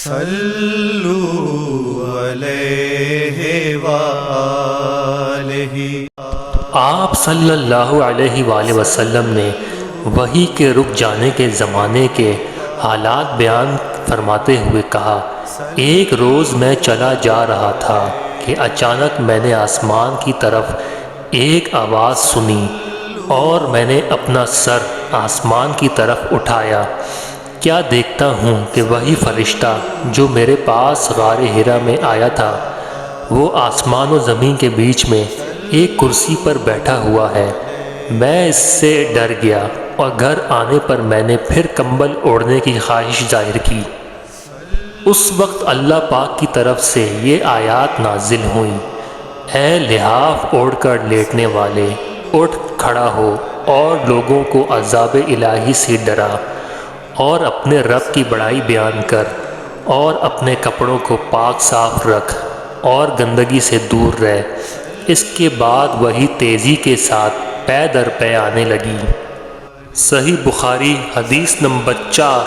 صلوا علیہ وآلہ۔ آپ صلی اللہ علیہ وآلہ وسلم نے وحی کے رک جانے کے زمانے کے حالات بیان فرماتے ہوئے کہا، ایک روز میں چلا جا رہا تھا کہ اچانک میں نے آسمان کی طرف ایک آواز سنی اور میں نے اپنا سر آسمان کی طرف اٹھایا۔ کیا دیکھتا ہوں کہ وہی فرشتہ جو میرے پاس غار حرا میں آیا تھا وہ آسمان و زمین کے بیچ میں ایک کرسی پر بیٹھا ہوا ہے۔ میں اس سے ڈر گیا اور گھر آنے پر میں نے پھر کمبل اوڑھنے کی خواہش ظاہر کی۔ اس وقت اللہ پاک کی طرف سے یہ آیات نازل ہوئیں، اے لحاف اوڑھ کر لیٹنے والے، اٹھ کھڑا ہو اور لوگوں کو عذاب الہی سے ڈرا، اور اپنے رب کی بڑائی بیان کر، اور اپنے کپڑوں کو پاک صاف رکھ اور گندگی سے دور رہ۔ اس کے بعد وہی تیزی کے ساتھ پے در پے آنے لگی۔ صحیح بخاری حدیث نمبر 4۔